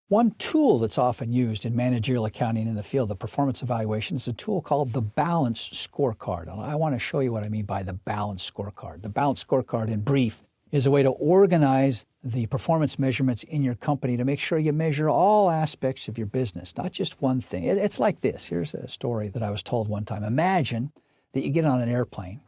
One tool that's often used in managerial accounting in the field of performance evaluation is a tool called the Balance Scorecard. I want to show you what I mean by the Balance Scorecard. The Balance Scorecard, in brief, is a way to organize the performance measurements in your company to make sure you measure all aspects of your business, not just one thing. It's like this. Here's a story that I was told one time. Imagine that you get on an airplane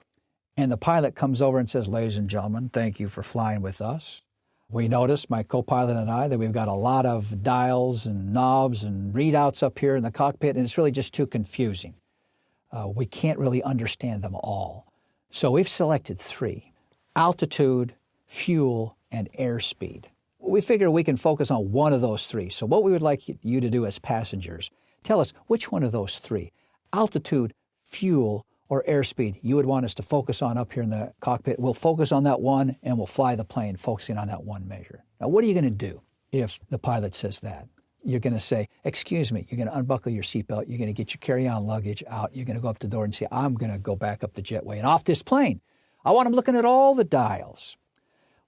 and the pilot comes over and says, "Ladies and gentlemen, thank you for flying with us. We noticed, my co-pilot and I, that we've got a lot of dials and knobs and readouts up here in the cockpit, and it's really just too confusing. We can't really understand them all. So we've selected 3: altitude, fuel, and airspeed. We figure we can focus on one of those 3. So what we would like you to do as passengers, tell us which one of those 3, altitude, fuel, or airspeed, you would want us to focus on up here in the cockpit. We'll focus on that one, and we'll fly the plane focusing on that one measure." Now, what are you going to do if the pilot says that? You're going to say, "Excuse me," you're going to unbuckle your seatbelt, you're going to get your carry-on luggage out, you're going to go up the door and say, "I'm going to go back up the jetway and off this plane. I want them looking at all the dials."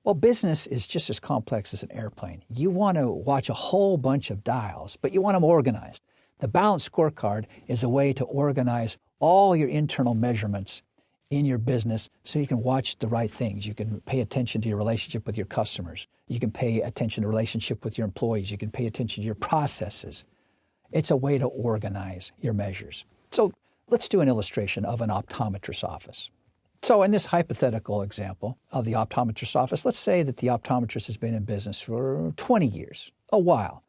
Well, business is just as complex as an airplane. You want to watch a whole bunch of dials, but you want them organized. The Balance Scorecard is a way to organize all your internal measurements in your business so you can watch the right things. You can pay attention to your relationship with your customers. You can pay attention to relationship with your employees. You can pay attention to your processes. It's a way to organize your measures. So let's do an illustration of an optometrist's office. So in this hypothetical example of the optometrist's office, let's say that the optometrist has been in business for 20 years, a while.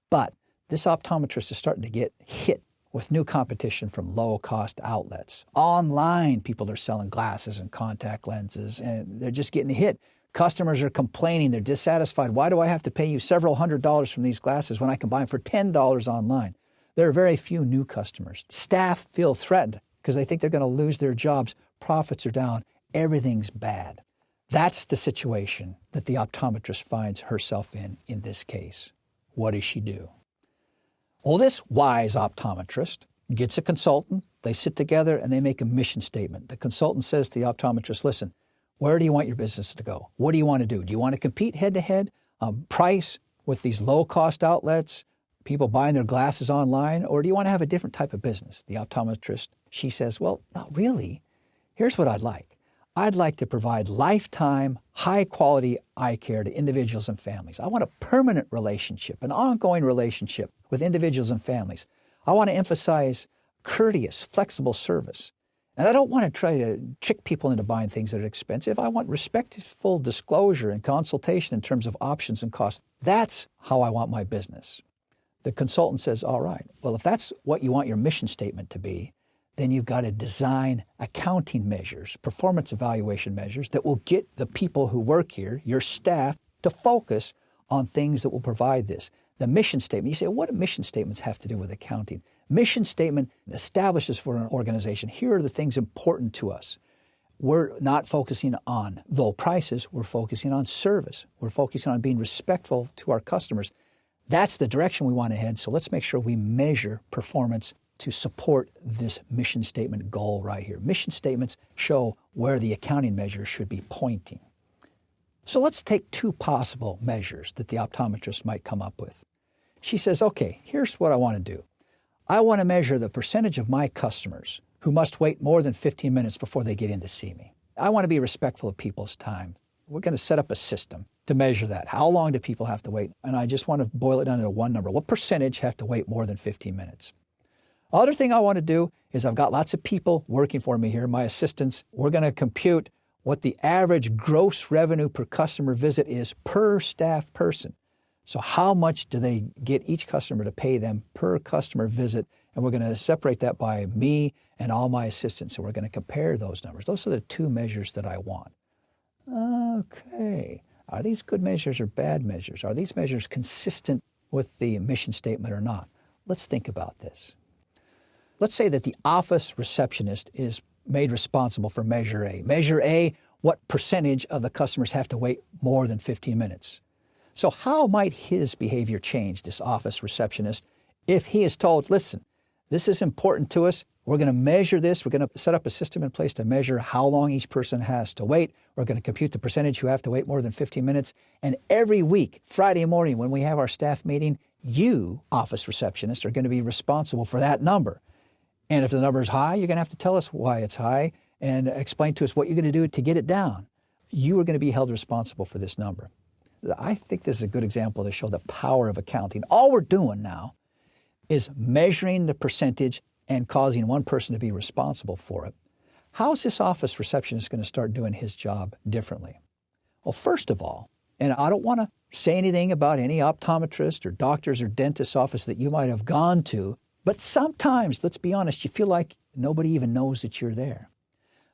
But this optometrist is starting to get hit with new competition from low-cost outlets. Online, people are selling glasses and contact lenses, and they're just getting hit. Customers are complaining. They're dissatisfied. "Why do I have to pay you several $100s from these glasses when I can buy them for $10 online?" There are very few new customers. Staff feel threatened because they think they're going to lose their jobs. Profits are down. Everything's bad. That's the situation that the optometrist finds herself in this case. What does she do? Well, this wise optometrist gets a consultant. They sit together and they make a mission statement. The consultant says to the optometrist, "Listen, where do you want your business to go? What do you want to do? Do you want to compete head-to-head on price with these low-cost outlets, people buying their glasses online, or do you want to have a different type of business?" The optometrist, she says, "Well, not really. Here's what I'd like. I'd like to provide lifetime, high-quality eye care to individuals and families. I want a permanent relationship, an ongoing relationship with individuals and families. I want to emphasize courteous, flexible service. And I don't want to try to trick people into buying things that are expensive. I want respectful disclosure and consultation in terms of options and costs. That's how I want my business." The consultant says, "All right, well, if that's what you want your mission statement to be, then you've got to design accounting measures, performance evaluation measures that will get the people who work here, your staff, to focus on things that will provide this." The mission statement, you say, what do mission statements have to do with accounting? Mission statement establishes for an organization, here are the things important to us. We're not focusing on low prices, we're focusing on service. We're focusing on being respectful to our customers. That's the direction we want to head, so let's make sure we measure performance to support this mission statement goal right here. Mission statements show where the accounting measures should be pointing. So let's take 2 possible measures that the optometrist might come up with. She says, "Okay, here's what I want to do. I want to measure the percentage of my customers who must wait more than 15 minutes before they get in to see me. I want to be respectful of people's time. We're going to set up a system to measure that. How long do people have to wait? And I just want to boil it down to one number. What percentage have to wait more than 15 minutes? Other thing I want to do is I've got lots of people working for me here, my assistants. We're going to compute what the average gross revenue per customer visit is per staff person. So how much do they get each customer to pay them per customer visit? And we're going to separate that by me and all my assistants. So we're going to compare those numbers. Those are the 2 measures that I want." Okay. Are these good measures or bad measures? Are these measures consistent with the mission statement or not? Let's think about this. Let's say that the office receptionist is made responsible for measure A. Measure A, what percentage of the customers have to wait more than 15 minutes? So how might his behavior change, this office receptionist, if he is told, "Listen, this is important to us. We're going to measure this. We're going to set up a system in place to measure how long each person has to wait. We're going to compute the percentage who have to wait more than 15 minutes. And every week, Friday morning, when we have our staff meeting, you, office receptionists, are going to be responsible for that number. And if the number is high, you're going to have to tell us why it's high and explain to us what you're going to do to get it down. You are going to be held responsible for this number. I think this is a good example to show the power of accounting. All we're doing now is measuring the percentage and causing one person to be responsible for it. How is this office receptionist going to start doing his job differently? Well, first of all, and I don't want to say anything about any optometrist or doctor's or dentist's office that you might have gone to, but sometimes, let's be honest, you feel like nobody even knows that you're there.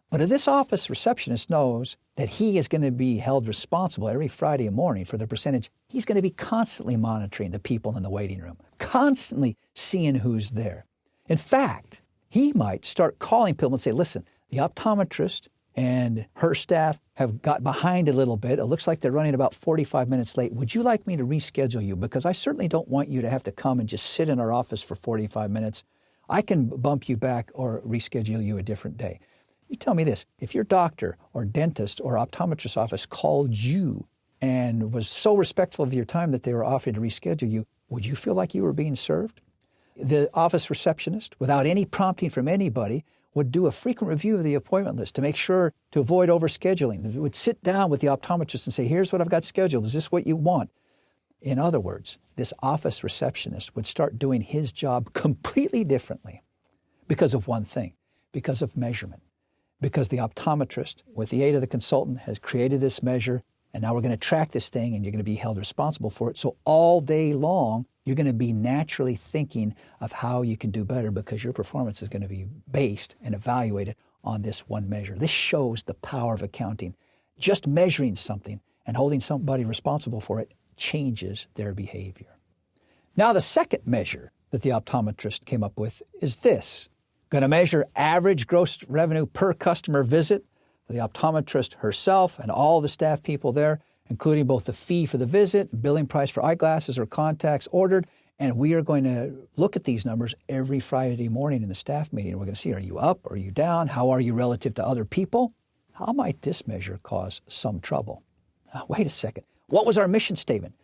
But if this office receptionist knows that he is going to be held responsible every Friday morning for the percentage, he's going to be constantly monitoring the people in the waiting room, constantly seeing who's there. In fact, he might start calling people and say, listen, the optometrist and her staff have got behind a little bit. It looks like they're running about 45 minutes late. Would you like me to reschedule you? Because I certainly don't want you to have to come and just sit in our office for 45 minutes. I can bump you back or reschedule you a different day. You tell me this, if your doctor or dentist or optometrist office called you and was so respectful of your time that they were offering to reschedule you, would you feel like you were being served? The office receptionist, without any prompting from anybody, would do a frequent review of the appointment list to make sure to avoid overscheduling. They would sit down with the optometrist and say, here's what I've got scheduled. Is this what you want? In other words, this office receptionist would start doing his job completely differently because of one thing, because of measurement. Because the optometrist, with the aid of the consultant, has created this measure, and now we're going to track this thing and you're going to be held responsible for it. So all day long, you're going to be naturally thinking of how you can do better because your performance is going to be based and evaluated on this one measure. This shows the power of accounting. Just measuring something and holding somebody responsible for it changes their behavior. Now, the second measure that the optometrist came up with is this. Going to measure average gross revenue per customer visit. The optometrist herself and all the staff people there, including both the fee for the visit, and billing price for eyeglasses or contacts ordered. And we are going to look at these numbers every Friday morning in the staff meeting. We're going to see, are you up? Are you down? How are you relative to other people? How might this measure cause some trouble? Now, wait a second. What was our mission statement?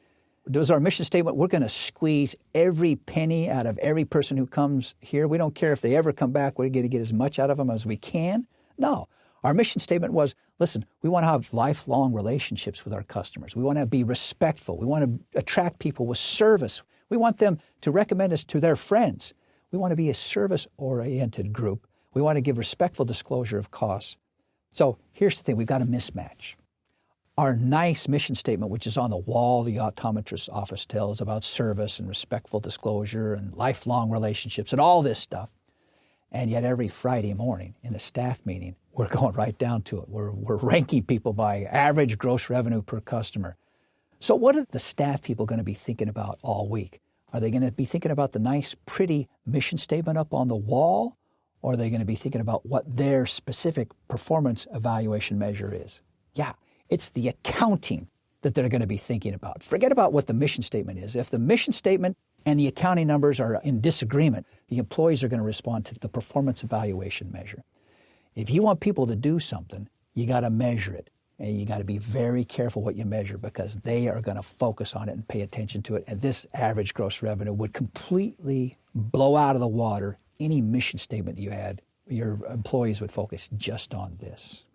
Was our mission statement, we're going to squeeze every penny out of every person who comes here. We don't care if they ever come back. We're going to get as much out of them as we can. No. Our mission statement was, listen, we want to have lifelong relationships with our customers. We want to be respectful. We want to attract people with service. We want them to recommend us to their friends. We want to be a service-oriented group. We want to give respectful disclosure of costs. So here's the thing. We've got a mismatch. Our nice mission statement, which is on the wall the optometrist's office tells about service and respectful disclosure and lifelong relationships and all this stuff. And yet every Friday morning in the staff meeting, we're going right down to it. We're ranking people by average gross revenue per customer. So what are the staff people going to be thinking about all week? Are they going to be thinking about the nice, pretty mission statement up on the wall? Or are they going to be thinking about what their specific performance evaluation measure is? Yeah. It's the accounting that they're going to be thinking about. Forget about what the mission statement is. If the mission statement and the accounting numbers are in disagreement, the employees are going to respond to the performance evaluation measure. If you want people to do something, you got to measure it. And you got to be very careful what you measure because they are going to focus on it and pay attention to it. And this average gross revenue would completely blow out of the water any mission statement you had. Your employees would focus just on this.